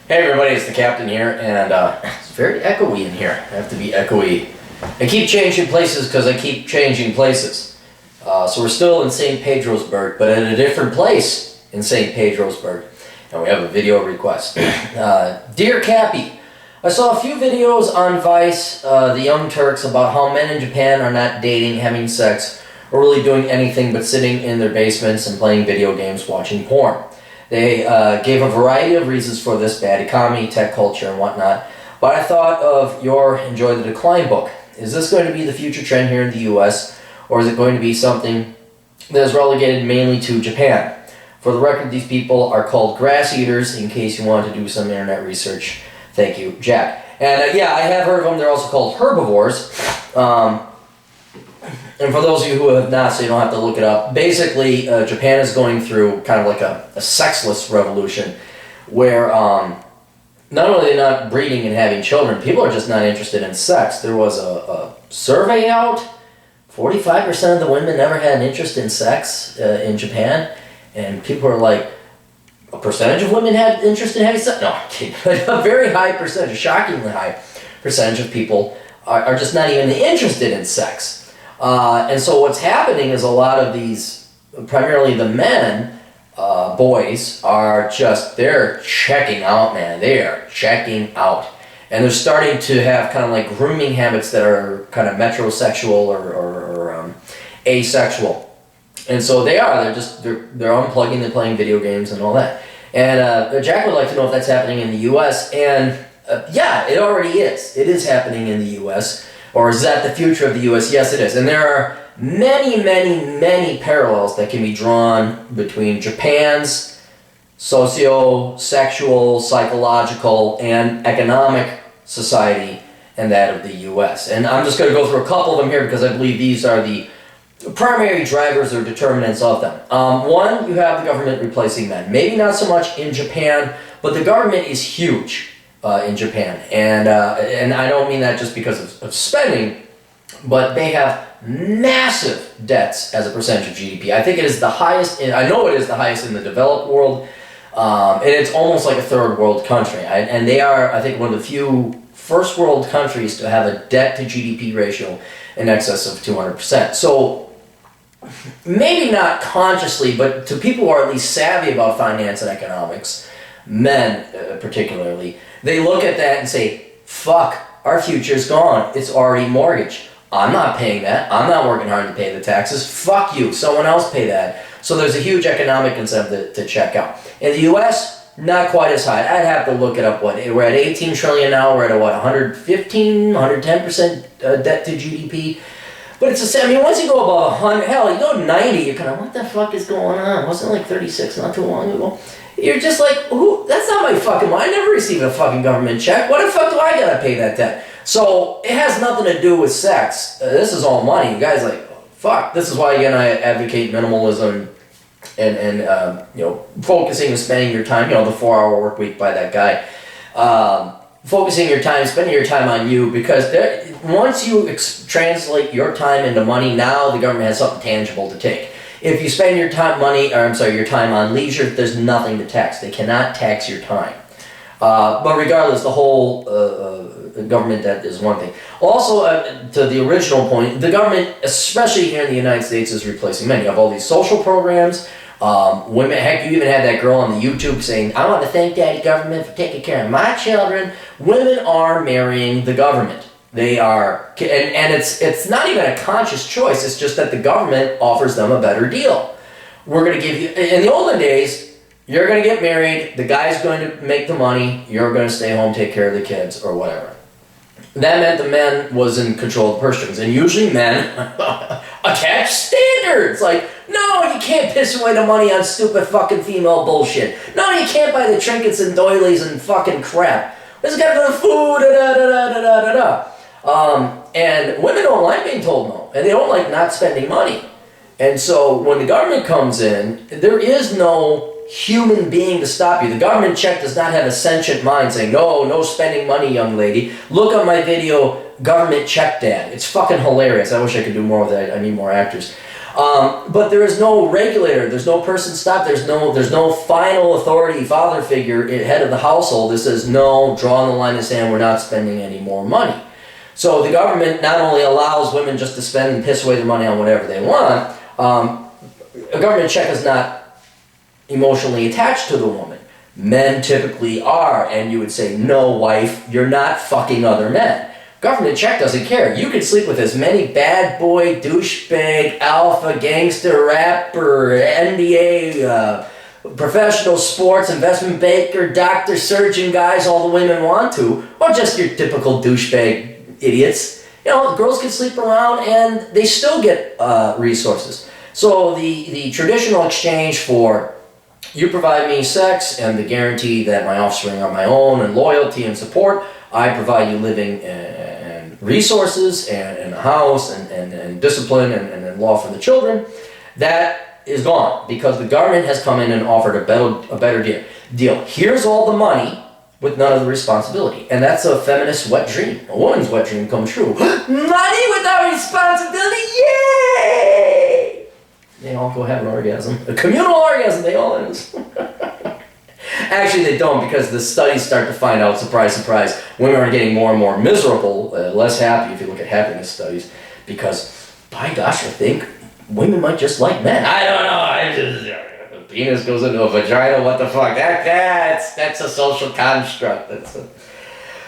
Hey everybody, it's the Captain here, and it's very echoey in here. I have to be echoey. I keep changing places because I keep changing places. So we're still in St. Petersburg, but at a different place in St. Petersburg. And we have a video request. Dear Cappy, I saw a few videos on Vice, the Young Turks, about how men in Japan are not dating, having sex, or really doing anything but sitting in their basements and playing video games, watching porn. They gave a variety of reasons for this: bad economy, tech culture, and whatnot. But I thought of your Enjoy the Decline book. Is this going to be the future trend here in the US, or is it going to be something that is relegated mainly to Japan? For the record, these people are called grass eaters, in case you want to do some internet research. Thank you, Jack. And yeah, I have heard of them. They're also called herbivores. And for those of you who have not, so you don't have to look it up, basically Japan is going through kind of like a sexless revolution where not only are they not breeding and having children, people are just not interested in sex. There was a survey out, 45% of the women never had an interest in sex in Japan, and people are like, a percentage of women had interest in having sex? No, I'm kidding. A very high percentage, a shockingly high percentage of people are just not even interested in sex. And so what's happening is a lot of these, primarily the men, boys, are just, they're checking out, man. They are checking out. And they're starting to have kind of like grooming habits that are kind of metrosexual or asexual. And so they're unplugging, they're playing video games and all that. And Jack would like to know if that's happening in the U.S. And yeah, it already is. It is happening in the U.S., or is that the future of the U.S.? Yes, it is. And there are many, many, many parallels that can be drawn between Japan's socio-sexual, psychological, and economic society and that of the U.S. And I'm just going to go through a couple of them here because I believe these are the primary drivers or determinants of them. One, you have the government replacing men. Maybe not so much in Japan, but the government is huge. In Japan, and I don't mean that just because of spending, but they have massive debts as a percentage of GDP. I think it is the highest, I know it is the highest in the developed world, and it's almost like a third world country. And they are, I think, one of the few first world countries to have a debt to GDP ratio in excess of 200%. So maybe not consciously, but to people who are at least savvy about finance and economics, men particularly, they look at that and say, fuck, our future's gone. It's already mortgaged. I'm not paying that. I'm not working hard to pay the taxes. Fuck you. Someone else pay that. So there's a huge economic incentive to check out. In the U.S., not quite as high. I'd have to look it up. We're at 18 trillion now. We're at 115, 110% debt to GDP. But it's the same. I mean, once you go above 100, hell, you go 90, you're kind of, what the fuck is going on? Wasn't it like 36 not too long ago? You're just like, who? That's not my fucking money. I never received a fucking government check. Why the fuck do I gotta pay that debt? So it has nothing to do with sex. This is all money. You guys like, fuck. This is why again I advocate minimalism and focusing and spending your time. The 4-hour work week by that guy. Focusing your time, spending your time on you, because once you translate your time into money, now the government has something tangible to take. If you spend your time on leisure, there's nothing to tax. They cannot tax your time. But regardless, the whole government debt is one thing. Also, to the original point, the government, especially here in the United States, is replacing men. You have all these social programs. Women, heck, you even had that girl on the YouTube saying, I want to thank Daddy Government for taking care of my children. Women are marrying the government. They are, and it's not even a conscious choice. It's just that the government offers them a better deal. We're going to give you, in the olden days, you're going to get married, the guy's going to make the money, you're going to stay home, take care of the kids, or whatever. That meant the man was in control of the purse strings, and usually men attach standards. Like, no, you can't piss away the money on stupid fucking female bullshit. No, you can't buy the trinkets and doilies and fucking crap. This got to go to food, da-da-da-da-da-da-da. And women don't like being told no, and they don't like not spending money. And so when the government comes in, there is no human being to stop you. The government check does not have a sentient mind saying, no spending money, young lady. Look up my video, Government Check Dad. It's fucking hilarious. I wish I could do more of that. I need more actors. But there is no regulator. There's no person stop. There's no final authority, father figure, head of the household that says, no, drawing the line in the sand, we're not spending any more money. So the government not only allows women just to spend and piss away their money on whatever they want, a government check is not emotionally attached to the woman. Men typically are, and you would say, no, wife, you're not fucking other men. Government check doesn't care. You can sleep with as many bad boy, douchebag, alpha, gangster, rapper, NBA, professional sports, investment banker, doctor, surgeon guys all the women want to, or just your typical douchebag idiots. You know, girls can sleep around and they still get resources. So the traditional exchange for you provide me sex and the guarantee that my offspring are my own and loyalty and support, I provide you living and resources and a house and discipline and law for the children, that is gone because the government has come in and offered a better deal. Here's all the money with none of the responsibility. And that's a feminist wet dream. A woman's wet dream come true. Money without responsibility, yay! They all go have an orgasm. A communal orgasm, they all is. Actually, they don't, because the studies start to find out, surprise, surprise, women are getting more and more miserable, less happy if you look at happiness studies, because, by gosh, I think women might just like men. I don't know. A penis goes into a vagina, what the fuck? That's a social construct.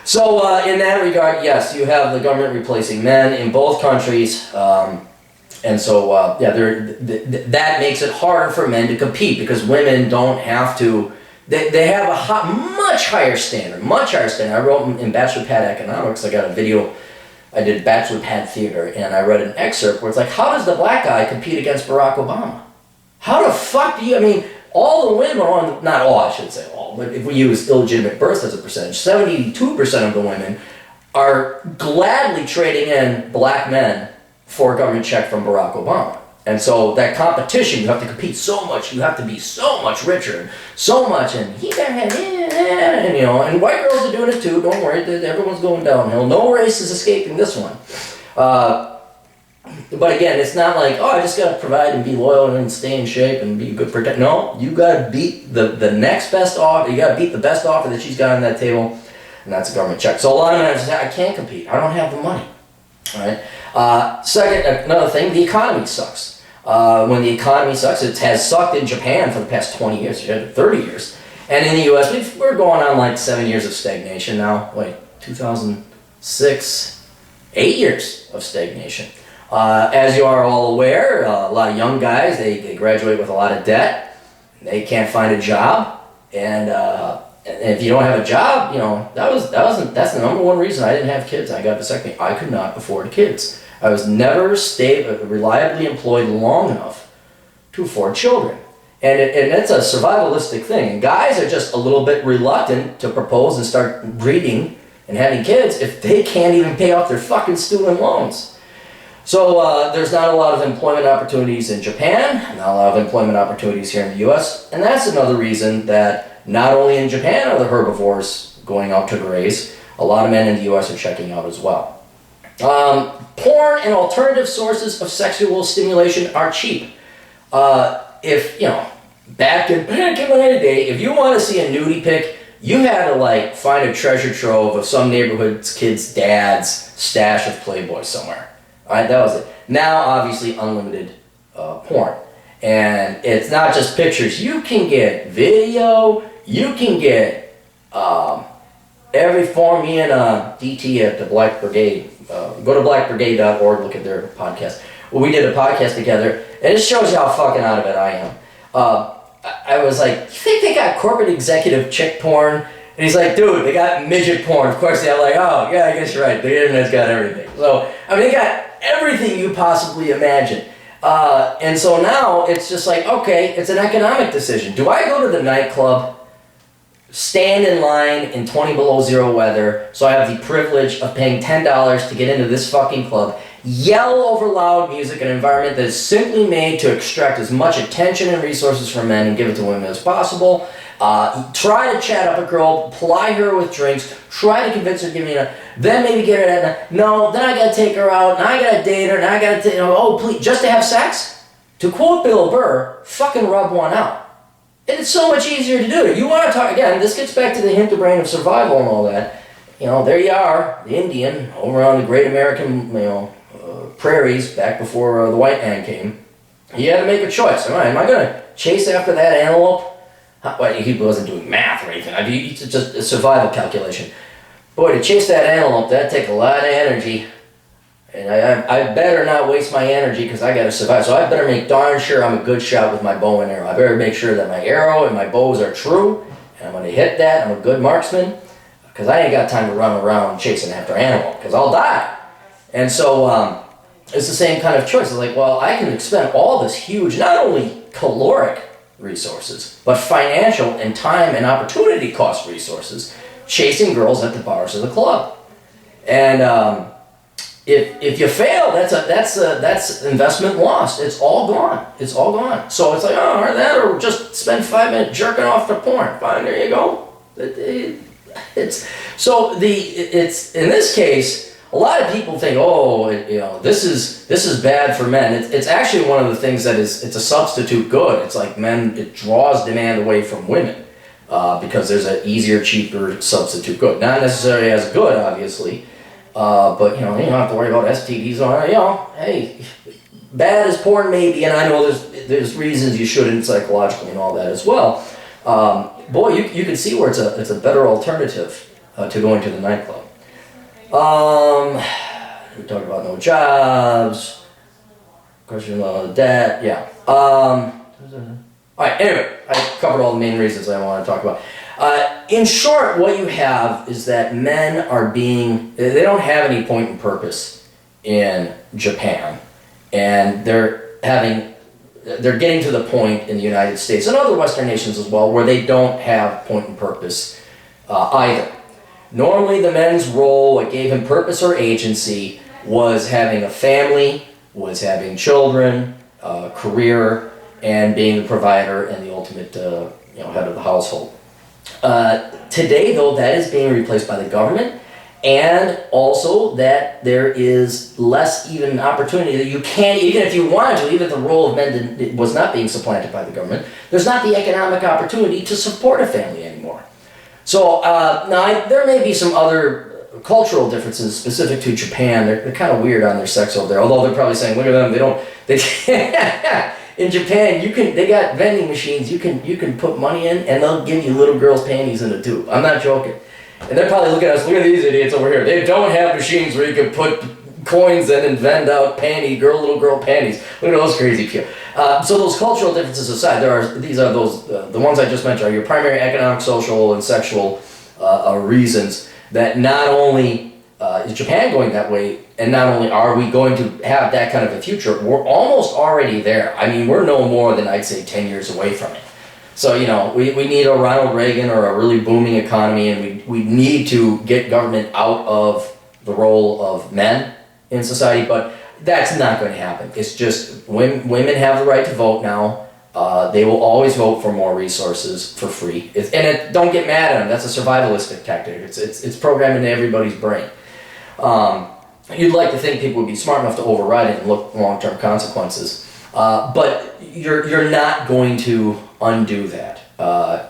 So, in that regard, yes, you have the government replacing men in both countries. And so, that makes it harder for men to compete because women don't have to. They have a much higher standard. I wrote in Bachelor Pad Economics. I got a video. I did Bachelor Pad Theater, and I read an excerpt where it's like, how does the black guy compete against Barack Obama? How the fuck do you? I mean, all the women on, not all, I shouldn't say all, but if we use illegitimate births as a percentage, 72% of the women are gladly trading in black men for a government check from Barack Obama. And so that competition, you have to compete so much, you have to be so much richer, so much, and he better have and you know, and white girls are doing it too, don't worry, everyone's going downhill. No race is escaping this one. But again, it's not like, oh, I just got to provide and be loyal and stay in shape and be a good protector. No, you got to beat the next best offer, you got to beat the best offer that she's got on that table, and that's a government check. So a lot of men say, I can't compete, I don't have the money. All right. Second, another thing, the economy sucks. When the economy sucks, it has sucked in Japan for the past 20 years, 30 years. And in the U.S., we're going on like 7 years of stagnation now. Wait, 2006, 8 years of stagnation. As you are all aware, a lot of young guys, they graduate with a lot of debt. They can't find a job. And if you don't have a job, you know, that's the number one reason I didn't have kids. I got a vasectomy. I could not afford kids. I was never reliably employed long enough to afford children. And it's a survivalistic thing. And guys are just a little bit reluctant to propose and start breeding and having kids if they can't even pay off their fucking student loans. So there's not a lot of employment opportunities in Japan, not a lot of employment opportunities here in the U.S. And that's another reason that not only in Japan are the herbivores going out to graze, a lot of men in the U.S. are checking out as well. Porn and alternative sources of sexual stimulation are cheap. If, you know, back in my day, if you want to see a nudie pic, you had to, like, find a treasure trove of some neighborhood's kid's dad's stash of Playboy somewhere. Alright, that was it. Now, obviously, unlimited porn. And it's not just pictures. You can get video, you can get every form. Me and DT at the Black Brigade, go to blackbrigade.org, look at their podcast. Well, we did a podcast together, and it shows you how fucking out of it I am. I was like, you think they got corporate executive chick porn? And he's like, dude, they got midget porn. Of course, they're like, oh, yeah, I guess you're right. The internet's got everything. So, I mean, they got everything you possibly imagine. And so now it's just like, okay, it's an economic decision. Do I go to the nightclub, stand in line in 20 below zero weather, so I have the privilege of paying $10 to get into this fucking club, yell over loud music, an environment that is simply made to extract as much attention and resources from men and give it to women as possible, try to chat up a girl, ply her with drinks, try to convince her to give me then maybe get her no, then I gotta take her out, and I gotta date her, and I gotta, oh please, just to have sex? to quote Bill Burr, fucking rub one out. And it's so much easier to do it. You want to talk, again, this gets back to the hint brain of survival and all that. You know, there you are, the Indian, over on the great American, prairies back before the white man came. You had to make a choice. All right, am I going to chase after that antelope? Well, he wasn't doing math or anything. It's just a survival calculation. Boy, to chase that antelope, that'd take a lot of energy. And I better not waste my energy because I got to survive. So I better make darn sure I'm a good shot with my bow and arrow. I better make sure that my arrow and my bows are true. And I'm going to hit that. I'm a good marksman. Because I ain't got time to run around chasing after antelope. Because I'll die. And so it's the same kind of choice. It's like, well, I can expend all this huge, not only caloric resources, but financial and time and opportunity cost resources chasing girls at the bars of the club. And if you fail, that's investment lost. It's all gone. It's all gone. So it's like, oh, or that, or just spend 5 minutes jerking off to porn. Fine, there you go. It's in this case, a lot of people think, oh, this is bad for men. It's actually one of the things it's a substitute good. It's like men, it draws demand away from women because there's an easier, cheaper substitute good. Not necessarily as good, obviously, but you don't have to worry about STDs on it. Hey, bad as porn maybe, and I know there's reasons you shouldn't psychologically and all that as well. Boy, you can see where it's a better alternative to going to the nightclub. We talked about no jobs, question of debt, yeah. Alright, anyway, I covered all the main reasons I want to talk about. In short, what you have is that men they don't have any point and purpose in Japan, and they're getting to the point in the United States and other Western nations as well where they don't have point and purpose either. Normally the men's role, what gave him purpose or agency, was having a family, was having children, career, and being the provider and the ultimate head of the household. Today, though, that is being replaced by the government, and also that there is less even opportunity that you can, even if you wanted to, even if the role of men was not being supplanted by the government, there's not the economic opportunity to support a family anymore. So now there may be some other cultural differences specific to Japan. They're kind of weird on their sex over there, although they're probably saying, look at them, in Japan, they got vending machines, you can put money in and they'll give you little girls' panties in a tube. I'm not joking. And they're probably looking at us, look at these idiots over here. They don't have machines where you can put coins in and vend out little girl panties. Look at those crazy people. So those cultural differences aside, the ones I just mentioned are your primary economic, social, and sexual reasons that not only is Japan going that way, and not only are we going to have that kind of a future, we're almost already there. I mean, we're no more than, I'd say, 10 years away from it. So, we need a Ronald Reagan or a really booming economy, and we need to get government out of the role of men in society, but that's not going to happen. It's just women have the right to vote now. They will always vote for more resources for free. Don't get mad at them. That's a survivalistic tactic. It's programmed into everybody's brain. You'd like to think people would be smart enough to override it and look at long-term consequences, but you're not going to undo that.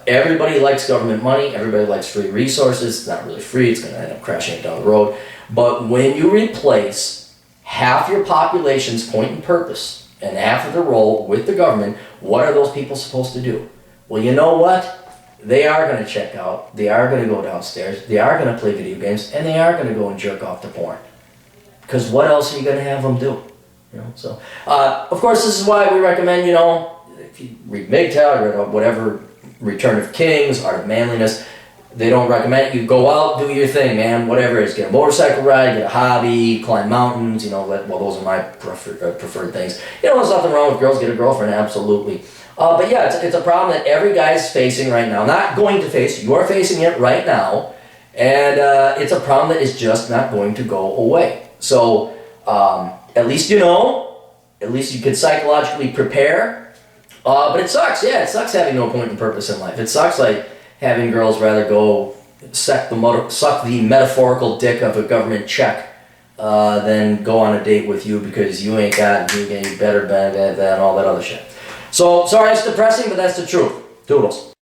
Everybody likes government money. Everybody likes free resources. It's not really free. It's going to end up crashing down the road. But when you replace half your population's point and purpose and half of the role with the government, what are those people supposed to do? Well, you know what? They are going to check out. They are going to go downstairs. They are going to play video games, and they are going to go and jerk off to porn. Because what else are you going to have them do? So of course, this is why we recommend, if you read MGTOW or whatever, Return of Kings, Art of Manliness, they don't recommend it. You go out, do your thing, man, whatever it is. Get a motorcycle ride, get a hobby, climb mountains, those are my preferred things. There's nothing wrong with girls, get a girlfriend, absolutely. But yeah, it's a problem that every guy's facing right now. Not going to face, you're facing it right now. And it's a problem that is just not going to go away. So at least at least you can psychologically prepare. But it sucks, it sucks having no point and purpose in life. It sucks like having girls rather go suck the metaphorical dick of a government check than go on a date with you because you ain't got, you better, and all that other shit. So, sorry, it's depressing, but that's the truth. Toodles.